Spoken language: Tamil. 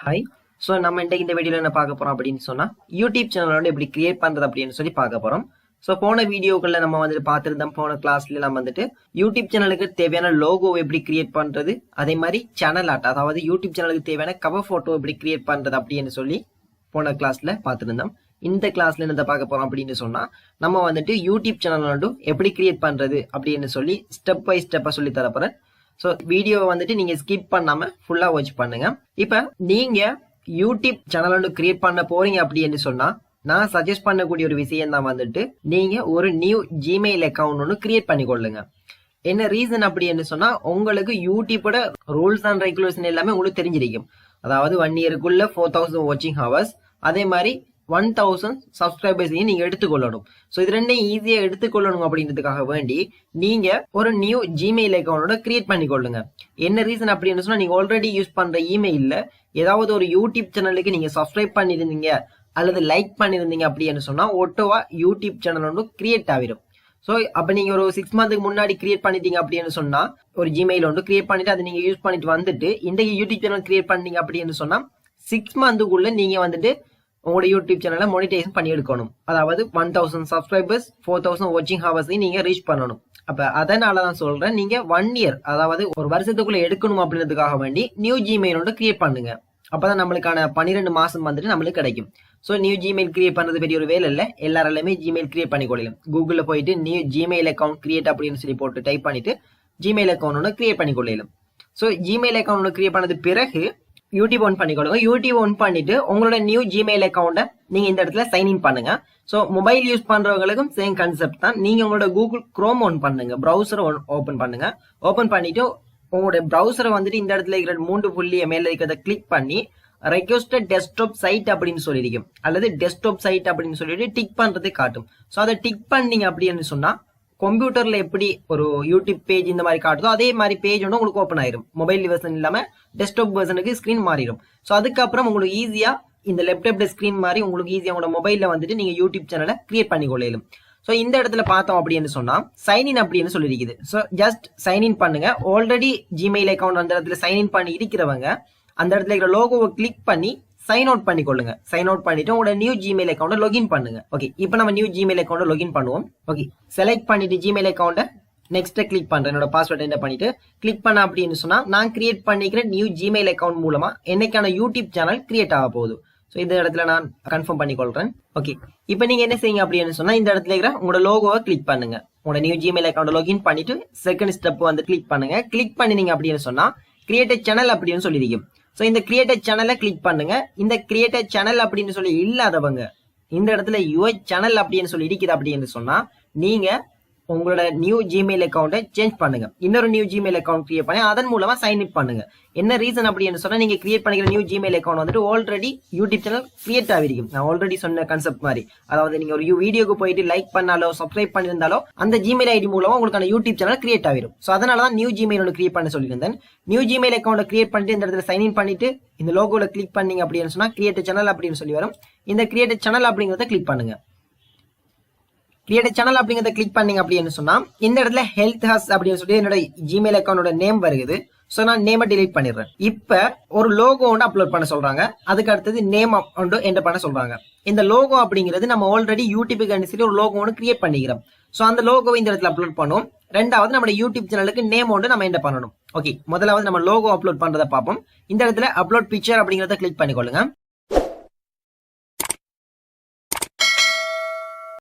ஹாய். ஸோ நம்ம இன்றைக்கு இந்த வீடியோவில் என்ன பார்க்க போறோம் அப்படின்னு சொன்னா யூடியூப் சேனல் வந்து எப்படி கிரியேட் பண்றது அப்படின்னு சொல்லி பார்க்க போறோம். ஸோ போன வீடியோக்களில் நம்ம வந்துட்டு பார்த்துருந்தோம். போன கிளாஸ்ல நம்ம வந்துட்டு யூடியூப் சேனலுக்கு தேவையான லோகோ எப்படி கிரியேட் பண்றது, அதே மாதிரி சேனல் ஆர்ட், அதாவது யூடியூப் சேனலுக்கு தேவையான கவர் போட்டோ எப்படி கிரியேட் பண்றது அப்படின்னு சொல்லி போன கிளாஸ்ல பார்த்துருந்தோம். இந்த கிளாஸ்ல என்ன பார்க்க போறோம் அப்படின்னு சொன்னா நம்ம வந்துட்டு யூடியூப் சேனல் வந்து எப்படி கிரியேட் பண்றது அப்படின்னு சொல்லி ஸ்டெப் பை ஸ்டெப்பா சொல்லி தரப்போறேன். ஸோ வீடியோவை வந்துட்டு நீங்க ஸ்கிப் பண்ணாம ஃபுல்லா வாட்ச் பண்ணுங்க. இப்ப நீங்க யூடியூப் சேனல் வந்து கிரியேட் பண்ண போறீங்க அப்படின்னு சொன்னா நான் சஜஸ்ட் பண்ணக்கூடிய ஒரு விஷயம் தான் வந்துட்டு நீங்க ஒரு நியூ ஜிமெயில் அக்கௌண்ட் ஒன்று கிரியேட் பண்ணிக்கொள்ளுங்க. என்ன ரீசன் அப்படின்னு சொன்னா உங்களுக்கு யூடியூபோட ரூல்ஸ் அண்ட் ரெகுலேஷன் எல்லாமே உங்களுக்கு தெரிஞ்சிருக்கும். அதாவது 1 இயருக்குள்ள 4000 வாட்சிங் ஹவர்ஸ், அதே மாதிரி 1000 சப்ஸ்கிரைபர்ஸையும் நீங்க எடுத்துக்கொள்ளணும். ஸோ இது ரெண்டையும் ஈஸியா எடுத்துக்கொள்ளணும் அப்படின்றதுக்காக வேண்டி நீங்க ஒரு நியூ ஜிமெயில் அக்கௌண்டோட கிரியேட் பண்ணிக்கொள்ளுங்க. என்ன ரீசன் அப்படின்னு சொன்னா நீங்க ஆல்ரெடி யூஸ் பண்ற இமெயில்ல ஏதாவது ஒரு யூடியூப் சேனலுக்கு நீங்க சப்ஸ்கிரைப் பண்ணிருந்தீங்க அல்லது லைக் பண்ணிருந்தீங்க அப்படின்னு சொன்னா ஒட்டோவா யூடியூப் சேனல் வந்து கிரியேட் ஆகிடும். ஸோ அப்ப நீங்க ஒரு 6 மந்த்துக்கு முன்னாடி கிரியேட் பண்ணிட்டீங்க அப்படின்னு சொன்னா ஒரு ஜிமெயில் வந்து கிரியேட் பண்ணிட்டு அதை நீங்க யூஸ் பண்ணிட்டு வந்துட்டு இந்த யூடியூப் சேனல் கிரியேட் பண்ணீங்க அப்படின்னு சொன்னா 6 மந்த்துக்குள்ள நீங்க வந்துட்டு உங்களோட யூடியூப் சேனலை மானிடைசேஷன் பண்ணி எடுக்கணும். அதாவது 1000 சப்ஸ்கிரைபர்ஸ் 4000 வாட்சிங் ஹவர்ஸையும் நீங்க ரீச் பண்ணணும். அப்ப அதனாலதான் சொல்றேன் நீங்க 1 இயர், அதாவது ஒரு வருஷத்துக்குள்ள எடுக்கணும் அப்படின்றதுக்காக வேண்டி நியூ ஜிமெயில் ஒன்று கிரியேட் பண்ணுங்க. அப்பதான் நம்மளுக்கான 12 மாசம் வந்துட்டு நம்மளுக்கு கிடைக்கும். ஸோ நியூ ஜிமெயில் கிரியேட் பண்றது பெரிய ஒரு வேலை இல்லை, எல்லாராலுமே ஜிமெயில் கிரியேட் பண்ணிக்கொள்ளலாம். கூகுள்ல போயிட்டு நியூ ஜிமெயில் அக்கௌண்ட் கிரியேட் அப்படின்னு சொல்லி போட்டு டைப் பண்ணிட்டு ஜிமெயில் அக்கௌண்ட் ஒன்று கிரியேட் பண்ணிக்கொள்ளலாம். ஸோ ஜிமெயில் அக்கௌண்ட் ஒன்று கிரியேட் பண்ணது பிறகு யூடியூப் ஒன் பண்ணிக்கொள்ளுங்க. யூடியூப் ஒன் பண்ணிட்டு உங்களோட நியூ ஜிமெயில் அக்கௌண்ட்டை நீங்க இந்த இடத்துல சைன்இன் பண்ணுங்க. ஸோ மொபைல் யூஸ் பண்றவங்களுக்கும் சேம் கான்செப்ட் தான். நீங்க உங்களோட கூகுள் குரோம் ஒன் பண்ணுங்க, ப்ரௌசர் ஓபன் பண்ணுங்க. ஓபன் பண்ணிட்டு உங்களுடைய ப்ரௌசரை வந்துட்டு இந்த இடத்துல இருக்கிற 3 புள்ளி மேல இருக்கிறத கிளிக் பண்ணி ரெக்வஸ்டட் டெஸ்க்டாப் சைட் அப்படின்னு சொல்லியிருக்கும், அல்லது டெஸ்க்டாப் சைட் அப்படின்னு சொல்லிட்டு டிக் பண்றதை காட்டும். ஸோ அதை டிக் பண்ணீங்க அப்படின்னு சொன்னா கம்ப்யூட்டர்ல எப்படி ஒரு யூடியூப் பேஜ் இந்த மாதிரி காட்டுதோ அதே மாதிரி பேஜ் வந்து உங்களுக்கு ஓப்பன் ஆயிரும். மொபைல் வெர்ஷன் இல்லாம டெஸ்க்டாப் வெர்ஷனுக்கு ஸ்கிரீன் மாறிடும். ஸோ அதுக்கப்புறம் உங்களுக்கு ஈஸியா இந்த லேப்டாப் ஸ்கிரீன் மாதிரி உங்களுக்கு ஈஸியா உங்களோட மொபைல்ல வந்துட்டு நீங்க யூடியூப் சேனலை கிரியேட் பண்ணி கொள்ளலாம். ஸோ இந்த இடத்துல பார்த்தோம் அப்படின்னு சொன்னா சைன்இன் அப்படின்னு சொல்லியிருக்குது. ஸோ ஜஸ்ட் சைன்இன் பண்ணுங்க. ஆல்ரெடி ஜிமெயில் அக்கௌண்ட் அந்த இடத்துல சைன்இன் பண்ணி இருக்கிறவங்க அந்த இடத்துல இருக்கிற லோகோவை கிளிக் பண்ணி சைன் அவுட் பண்ணிக்கொள்ளுங்க. சைன் அவுட் பண்ணிட்டு உங்களோட நியூ ஜிமெயில் அக்கௌண்ட்டை லாகின் பண்ணுங்க. ஓகே, இப்போ நம்ம நியூ ஜிமெயில் அக்கௌண்ட்டை லாகின் பண்ணுவோம். ஓகே, செலக்ட் பண்ணிட்டு ஜிமெயில் அக்கௌண்ட்டை நெக்ஸ்ட் கிளிக் பண்றேன். என்னோட பாஸ்வேர்ட் என்ன பண்ணிட்டு கிளிக் பண்ண அப்படின்னு சொன்னா நான் கிரியேட் பண்ணிக்கிற நியூ ஜிமெயில் அக்கௌண்ட் மூலமா என்னைக்கான யூடியூப் சேனல் கிரியேட் ஆக போகுது. ஸோ இந்த இடத்துல நான் கன்ஃபார்ம் பண்ணிக்கொள்றேன். ஓகே, இப்போ நீங்க என்ன செய்யுங்க அப்படின்னு சொன்னா இந்த இடத்துல இருக்கிற உங்களோட லோகோவை கிளிக் பண்ணுங்க. உங்களோட நியூ ஜிமெயில் அக்கௌண்ட் லாகின் பண்ணிட்டு செகண்ட் ஸ்டெப் வந்து கிளிக் பண்ணுங்க. கிளிக் பண்ணினீங்க அப்படின்னு சொன்னா கிரியேட் சேனல் அப்படின்னு சொல்லியிருக்கும். ஸோ இந்த கிரியேட்டர் சேனலை கிளிக் பண்ணுங்க. இந்த கிரியேட்டர் சேனல் அப்படின்னு சொல்லி இல்லாதவங்க இந்த இடத்துல யுவர் சேனல் அப்படின்னு சொல்லி இருக்குது அப்படின்னு சொன்னா நீங்க உங்களோட நியூ ஜிமெயில் அக்கௌண்ட்டை சேஞ்ச் பண்ணுங்க. இன்னொரு நியூ ஜிமெயில் அக்கௌண்ட் கிரியேட் பண்ணி அதன் மூலமா சைன் இன் பண்ணுங்க. என்ன ரீசன் அப்படின்னு சொன்னா நீங்க கிரியேட் பண்ணிக்கிற நியூ ஜிமெயில் அக்கௌண்ட் வந்துட்டு ஆல்ரெடி யூடியூப் சேனல் கிரியேட் ஆகிருக்கும். நான் ஆல்ரெடி சொன்ன கான்செப்ட் மாதிரி, அதாவது நீங்க ஒரு வீடியோக்கு போயிட்டு லைக் பண்ணாலோ சப்ஸ்கிரைப் பண்ணியிருந்தாலோ அந்த ஜிமெயில் ஐடி மூலமா உங்களுக்கான யூடியூப் சேனல் கிரியேட் ஆகிரும். ஸோ அதனாலதான் நியூ ஜிமெயில் ஒன்று கிரியேட் பண்ண சொல்லியிருந்தேன். நியூ ஜிமெயில் அக்கௌண்ட்டை கிரியேட் பண்ணிட்டு இந்த இடத்துல சைன் இன் பண்ணிட்டு இந்த லோகோல கிளிக் பண்ணீங்க அப்படின்னு சொன்னா கிரியேட் சேனல் அப்படின்னு சொல்லி வரும். இந்த கிரியேட் சேனல் அப்படிங்கறத கிளிக் பண்ணுங்க. கிரியேட் சேனல் அப்படிங்கறத கிளிக் பண்ணீங்க அப்படின்னு சொன்னா இந்த இடத்துல ஹெல்த் ஹஸ் அப்படின்னு சொல்லி என்னோட ஜிமெயில் அக்கௌண்டோட நேம் வருது. சோ நான் நேமை டிலீட் பண்ணிடுறேன். இப்ப ஒரு லோகோ ஒன்று அப்லோட் பண்ண சொல்றாங்க. அதுக்கு அடுத்தது நேம் ஒன்று என்டர் பண்ண சொல்றாங்க. இந்த லோகோ அப்படிங்கிறது நம்ம ஆல்ரெடி யூடியூபுக்கு சொல்லி ஒரு லோகோ ஒன்று கிரியேட் பண்ணிக்கிறோம். சோ அந்த லோகோவை இந்த இடத்துல அப்லோட் பண்ணுவோம். ரெண்டாவது நம்ம யூடியூப் சேனலுக்கு நேம் ஒன்று நம்ம என்டர் பண்ணணும். ஓகே, முதலாவது நம்ம லோகோ அப்லோட் பண்றதை பார்ப்போம். இந்த இடத்துல அப்லோட் பிக்சர் அப்படிங்கறத கிளிக் பண்ணிக்கொள்ளுங்க.